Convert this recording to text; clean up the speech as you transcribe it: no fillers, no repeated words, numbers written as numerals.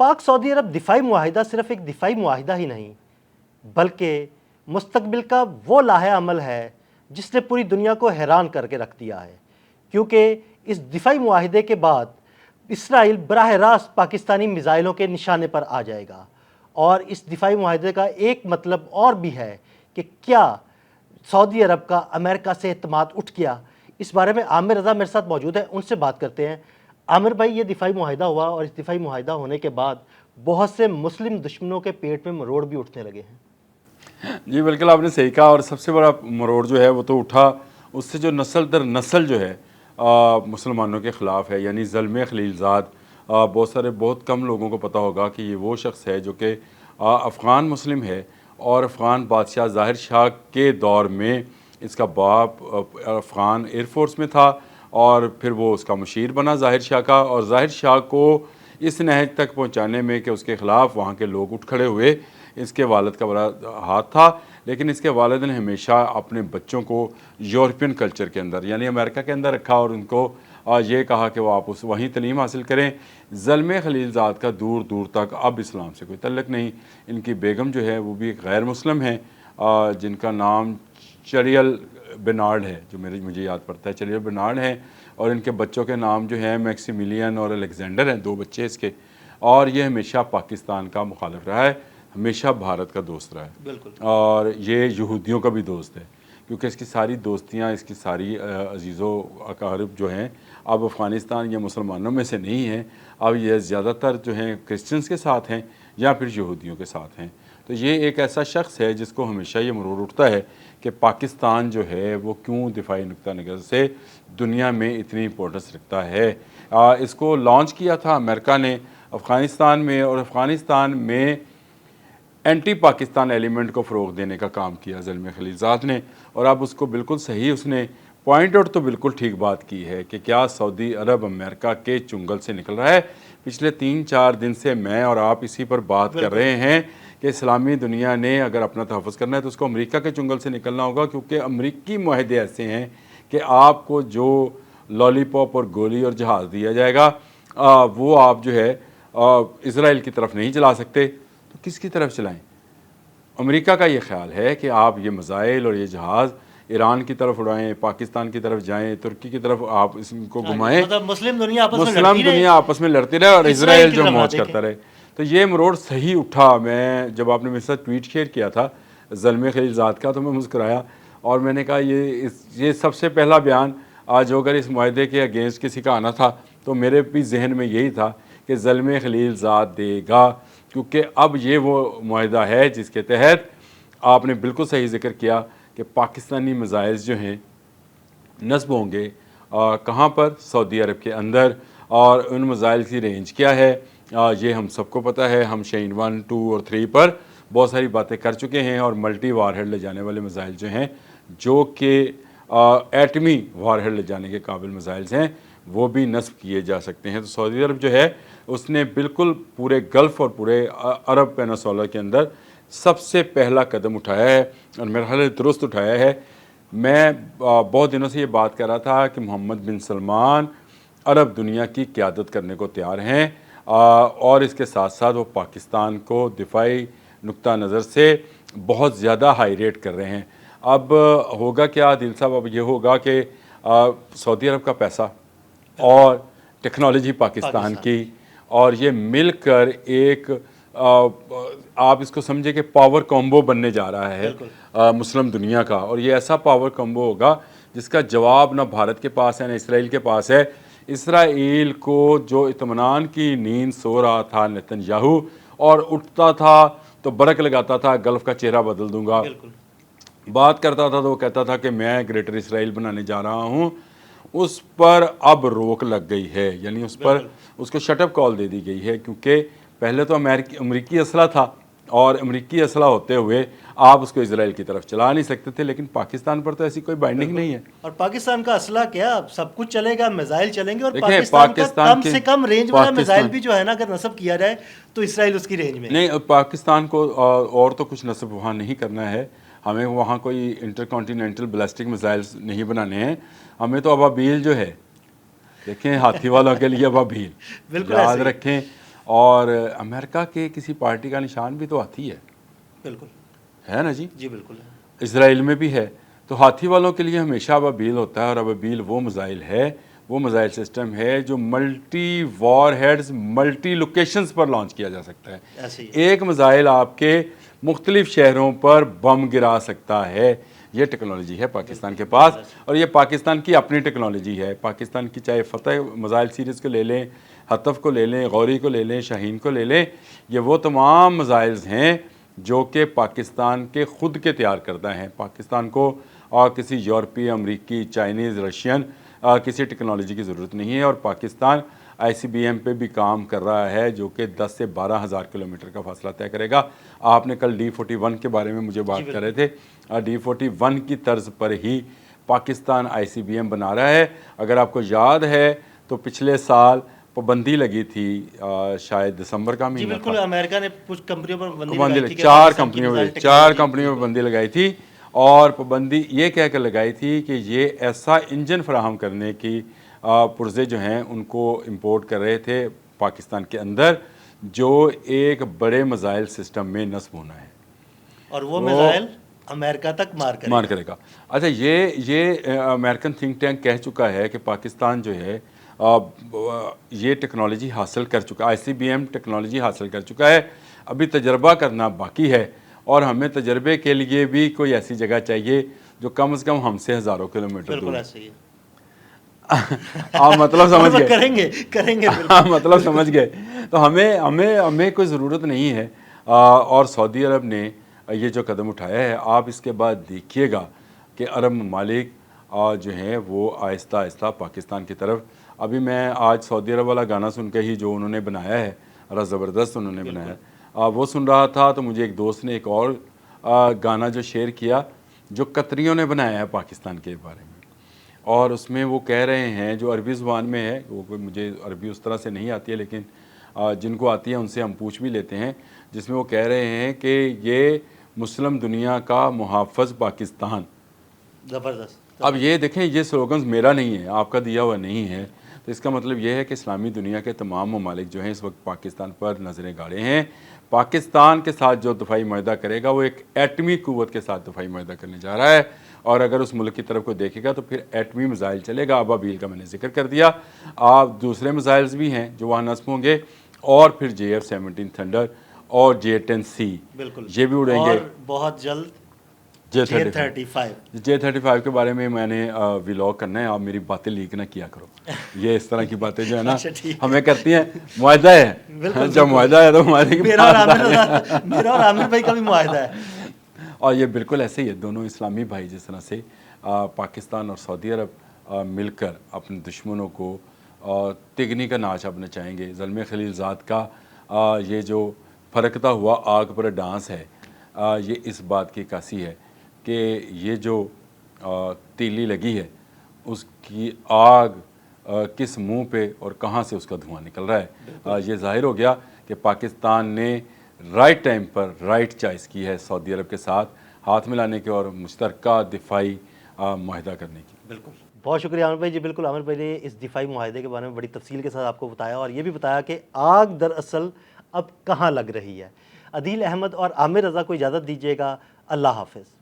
پاک سعودی عرب دفاعی معاہدہ صرف ایک دفاعی معاہدہ ہی نہیں بلکہ مستقبل کا وہ لاہے عمل ہے جس نے پوری دنیا کو حیران کر کے رکھ دیا ہے، کیونکہ اس دفاعی معاہدے کے بعد اسرائیل براہ راست پاکستانی میزائلوں کے نشانے پر آ جائے گا۔ اور اس دفاعی معاہدے کا ایک مطلب اور بھی ہے کہ کیا سعودی عرب کا امریکہ سے اعتماد اٹھ گیا؟ اس بارے میں عامر رضا میرے ساتھ موجود ہیں، ان سے بات کرتے ہیں۔ عامر بھائی، یہ دفاعی معاہدہ ہوا اور اس دفاعی معاہدہ ہونے کے بعد بہت سے مسلم دشمنوں کے پیٹ میں مروڑ بھی اٹھنے لگے ہیں۔ جی بالکل، آپ نے صحیح کہا، اور سب سے بڑا مروڑ جو ہے وہ تو اٹھا اس سے جو نسل در نسل جو ہے مسلمانوں کے خلاف ہے، یعنی زلمے خلیل زاد۔ بہت کم لوگوں کو پتہ ہوگا کہ یہ وہ شخص ہے جو کہ افغان مسلم ہے، اور افغان بادشاہ ظاہر شاہ کے دور میں اس کا باپ افغان ایئر فورس میں تھا، اور پھر وہ اس کا مشیر بنا ظاہر شاہ کا، اور ظاہر شاہ کو اس نہج تک پہنچانے میں کہ اس کے خلاف وہاں کے لوگ اٹھ کھڑے ہوئے، اس کے والد کا بڑا ہاتھ تھا۔ لیکن اس کے والد نے ہمیشہ اپنے بچوں کو یورپین کلچر کے اندر یعنی امریکہ کے اندر رکھا، اور ان کو یہ کہا کہ وہ آپ وہیں تعلیم حاصل کریں۔ زلمے خلیل زاد کا دور دور تک اب اسلام سے کوئی تعلق نہیں۔ ان کی بیگم جو ہے وہ بھی ایک غیر مسلم ہیں، جن کا نام چریل بینارڈ ہے، جو مجھے یاد پڑتا ہے، چریل بینارڈ ہیں، اور ان کے بچوں کے نام جو ہیں میکسیمیلین اور الیگزینڈر ہیں، 2 بچے اس کے۔ اور یہ ہمیشہ پاکستان کا مخالف رہا ہے، ہمیشہ بھارت کا دوست رہا ہے، بالکل، اور یہ یہودیوں کا بھی دوست ہے، کیونکہ اس کی ساری دوستیاں، اس کی ساری عزیز و اقارب جو ہیں اب افغانستان یا مسلمانوں میں سے نہیں ہیں، اب یہ زیادہ تر جو ہیں کرسچنز کے ساتھ ہیں یا پھر یہودیوں کے ساتھ ہیں۔ تو یہ ایک ایسا شخص ہے جس کو ہمیشہ یہ مروڑ اٹھتا ہے کہ پاکستان جو ہے وہ کیوں دفاعی نقطہ نظر سے دنیا میں اتنی امپورٹنس رکھتا ہے۔ اس کو لانچ کیا تھا امریکہ نے افغانستان میں، اور افغانستان میں اینٹی پاکستان ایلیمنٹ کو فروغ دینے کا کام کیا زلمے خلیل زاد نے، اور اب اس کو بالکل صحیح اس نے پوائنٹ آؤٹ تو بالکل ٹھیک بات کی ہے کہ کیا سعودی عرب امریکہ کے چنگل سے نکل رہا ہے۔ پچھلے 3-4 دن سے میں اور آپ اسی پر بات کر رہے ہیں کہ اسلامی دنیا نے اگر اپنا تحفظ کرنا ہے تو اس کو امریکہ کے چنگل سے نکلنا ہوگا، کیونکہ امریکی معاہدے ایسے ہیں کہ آپ کو جو لالی پاپ اور گولی اور جہاز دیا جائے گا وہ آپ جو ہے اسرائیل کی طرف نہیں چلا سکتے، تو کس کی طرف چلائیں؟ امریکہ کا یہ خیال ہے کہ آپ یہ میزائل اور یہ جہاز ایران کی طرف اڑائیں، پاکستان کی طرف جائیں، ترکی کی طرف آپ اس کو گھمائیں، مطلب مسلم دنیا آپس میں لڑتی رہے اور اسرائیل جو موج کرتا رہے۔ تو یہ مروڑ صحیح اٹھا۔ میں جب آپ نے میرے ساتھ ٹویٹ شیئر کیا تھا زلمے خلیل زاد کا تو میں مسکرایا، اور میں نے کہا یہ سب سے پہلا بیان آج اگر اس معاہدے کے اگینسٹ کسی کا آنا تھا تو میرے بھی ذہن میں یہی تھا کہ زلمے خلیل زاد دے گا، کیونکہ اب یہ وہ معاہدہ ہے جس کے تحت آپ نے بالکل صحیح ذکر کیا کہ پاکستانی میزائل جو ہیں نصب ہوں گے کہاں پر؟ سعودی عرب کے اندر، اور ان میزائل کی رینج کیا ہے یہ ہم سب کو پتہ ہے۔ ہم شاہین 1، 2 اور 3 پر بہت ساری باتیں کر چکے ہیں، اور ملٹی وار ہیڈ لے جانے والے میزائل جو ہیں، جو کہ ایٹمی وار ہیڈ لے جانے کے قابل میزائلز ہیں، وہ بھی نصب کیے جا سکتے ہیں۔ تو سعودی عرب جو ہے اس نے بالکل پورے گلف اور پورے عرب پینسولا کے اندر سب سے پہلا قدم اٹھایا ہے، اور میرا خیال ہے درست اٹھایا ہے۔ میں بہت دنوں سے یہ بات کر رہا تھا کہ محمد بن سلمان عرب دنیا کی قیادت کرنے کو تیار ہیں، اور اس کے ساتھ ساتھ وہ پاکستان کو دفاعی نقطہ نظر سے بہت زیادہ ہائی ریٹ کر رہے ہیں۔ اب ہوگا کیا عادل صاحب؟ اب یہ ہوگا کہ سعودی عرب کا پیسہ اور ٹیکنالوجی پاکستان کی، اور یہ مل کر ایک آپ اس کو سمجھے کہ پاور کومبو بننے جا رہا ہے مسلم دنیا کا، اور یہ ایسا پاور کومبو ہوگا جس کا جواب نہ بھارت کے پاس ہے نہ اسرائیل کے پاس ہے۔ اسرائیل کو جو اطمینان کی نیند سو رہا تھا نیتن یاہو، اور اٹھتا تھا تو برق لگاتا تھا گلف کا چہرہ بدل دوں گا، بات کرتا تھا تو وہ کہتا تھا کہ میں گریٹر اسرائیل بنانے جا رہا ہوں، اس پر اب روک لگ گئی ہے، یعنی اس پر اس کو شٹ اپ کال دے دی گئی ہے، کیونکہ پہلے تو امریکی اسلحہ تھا، اور امریکی اسلحہ ہوتے ہوئے آپ اس کو اسرائیل کی طرف چلا نہیں سکتے تھے، لیکن پاکستان پر تو ایسی کوئی بائنڈنگ نہیں ہے۔ اور پاکستان کا اسلحہ کیا، سب کچھ چلے گا، میزائل چلیں گے، اور پاکستان کا کم سے کم رینج والا میزائل بھی جو ہے نا اگر نصب کیا جائے تو اسرائیل اس کی رینج میں نہیں۔ پاکستان کو اور تو کچھ نصب وہاں نہیں کرنا ہے، ہمیں وہاں کوئی انٹر کانٹیننٹل بیلسٹک میزائلز نہیں بنانے ہیں، ہمیں تو ابابیل جو ہے، دیکھیں ہاتھی والوں کے لیے ابابیل یاد رکھیں، اور امریکہ کے کسی پارٹی کا نشان بھی تو ہاتھی بالکل ہے نا جی، جی بالکل اسرائیل میں بھی ہے. تو ہاتھی والوں کے لیے ہمیشہ ابابیل ہوتا ہے، اور ابابیل وہ میزائل ہے، وہ میزائل سسٹم ہے جو ملٹی وار ہیڈز ملٹی لوکیشنز پر لانچ کیا جا سکتا ہے. ایسے ہی ایک میزائل آپ کے مختلف شہروں پر بم گرا سکتا ہے. یہ ٹیکنالوجی ہے پاکستان کے پاس، اور یہ پاکستان کی اپنی ٹیکنالوجی ہے. پاکستان کی چاہے فتح میزائل سیریز کو لے لیں، حطف کو لے لیں، غوری کو لے لیں، شاہین کو لے لیں، یہ وہ تمام میزائلز ہیں جو کہ پاکستان کے خود کے تیار کردہ ہیں. پاکستان کو کسی یورپی، امریکی، چائنیز، رشین کسی ٹیکنالوجی کی ضرورت نہیں ہے. اور پاکستان آئی سی بی ایم پہ بھی کام کر رہا ہے جو کہ 10 سے 12 ہزار کلومیٹر کا فاصلہ طے کرے گا. آپ نے کل D41 کے بارے میں مجھے بات کر رہے تھے. D41 کی طرز پر ہی پاکستان آئی سی بی ایم بنا رہا ہے. اگر آپ کو یاد ہے تو پچھلے سال پابندی لگی تھی، شاید دسمبر کا جی مہینہ بالکل، تھا، امریکہ نے کچھ کمپنیوں پر پابندی لگائی تھی کہ چار پاکستان کی میزائل ٹیکنالوجی کمپنیوں میں پابندی لگائی تھی. اور پابندی یہ کہہ کر لگائی تھی کہ یہ ایسا انجن فراہم کرنے کی پرزے جو ہیں ان کو امپورٹ کر رہے تھے پاکستان کے اندر، جو ایک بڑے میزائل سسٹم میں نصب ہونا ہے، اور وہ میزائل امریکہ تک مار کرے گا. اچھا، یہ امریکن تھنک ٹینک کہہ چکا ہے کہ پاکستان جو ہے یہ ٹیکنالوجی حاصل کر چکا، آئی سی بی ایم ٹیکنالوجی حاصل کر چکا ہے. ابھی تجربہ کرنا باقی ہے، اور ہمیں تجربے کے لیے بھی کوئی ایسی جگہ چاہیے جو کم از کم ہم سے ہزاروں کلومیٹر دور. بالکل ایسے ہی آپ مطلب سمجھ گئے، کریں گے مطلب سمجھ گئے. تو ہمیں کوئی ضرورت نہیں ہے. اور سعودی عرب نے یہ جو قدم اٹھایا ہے، آپ اس کے بعد دیکھیے گا کہ عرب ممالک جو ہیں وہ آہستہ آہستہ پاکستان کی طرف. ابھی میں آج سعودی عرب والا گانا سن کے ہی جو انہوں نے بنایا ہے، بڑا زبردست انہوں نے بنایا، وہ سن رہا تھا تو مجھے ایک دوست نے ایک اور گانا جو شیئر کیا جو قطریوں نے بنایا ہے پاکستان کے بارے میں. اور اس میں وہ کہہ رہے ہیں، جو عربی زبان میں ہے، وہ مجھے عربی اس طرح سے نہیں آتی ہے لیکن جن کو آتی ہے ان سے ہم پوچھ بھی لیتے ہیں، جس میں وہ کہہ رہے ہیں کہ یہ مسلم دنیا کا محافظ پاکستان. زبردست. اب یہ دیکھیں، یہ سلوگنز میرا نہیں ہے، آپ کا دیا ہوا نہیں ہے. تو اس کا مطلب یہ ہے کہ اسلامی دنیا کے تمام ممالک جو ہیں اس وقت پاکستان پر نظریں گاڑے ہیں. پاکستان کے ساتھ جو دفاعی معاہدہ کرے گا وہ ایک ایٹمی قوت کے ساتھ دفاعی معاہدہ کرنے جا رہا ہے. اور اگر اس ملک کی طرف کو دیکھے گا تو پھر ایٹمی میزائل چلے گا. ابابیل کا میں نے ذکر کر دیا. آپ دوسرے میزائلز بھی ہیں جو وہاں نصب ہوں گے، اور پھر JF-17 تھنڈر اور J-10C بالکل، یہ بھی اڑیں گے. اور بہت جلد J-35 کے بارے میں نے ولاگ کرنا ہے. آپ میری باتیں لیک نہ کیا کرو. یہ اس طرح کی باتیں جو ہے نا ہمیں کرتی ہیں. معاہدہ ہے، جب معاہدہ ہے تو معاہدے کی میرا اور عامر بھائی کا بھی معاہدہ ہے. اور یہ بالکل ایسے ہی ہے. دونوں اسلامی بھائی جس طرح سے پاکستان اور سعودی عرب مل کر اپنے دشمنوں کو تگنی کا ناچ اب نچائیں گے. زلمے خلیل زاد کا یہ جو پھرکتا ہوا آگ پر ڈانس ہے، یہ اس بات کی عکاسی ہے کہ یہ جو تیلی لگی ہے اس کی آگ کس منہ پہ اور کہاں سے اس کا دھواں نکل رہا ہے. یہ ظاہر ہو گیا کہ پاکستان نے رائٹ ٹائم پر رائٹ چوائس کی ہے سعودی عرب کے ساتھ ہاتھ ملانے کی اور مشترکہ دفاعی معاہدہ کرنے کی. بالکل، بہت شکریہ عامر بھائی. جی بالکل، عامر بھائی نے اس دفاعی معاہدے کے بارے میں بڑی تفصیل کے ساتھ آپ کو بتایا، اور یہ بھی بتایا کہ آگ دراصل اب کہاں لگ رہی ہے. عدیل احمد اور عامر رضا کو اجازت دیجیے گا. اللہ حافظ.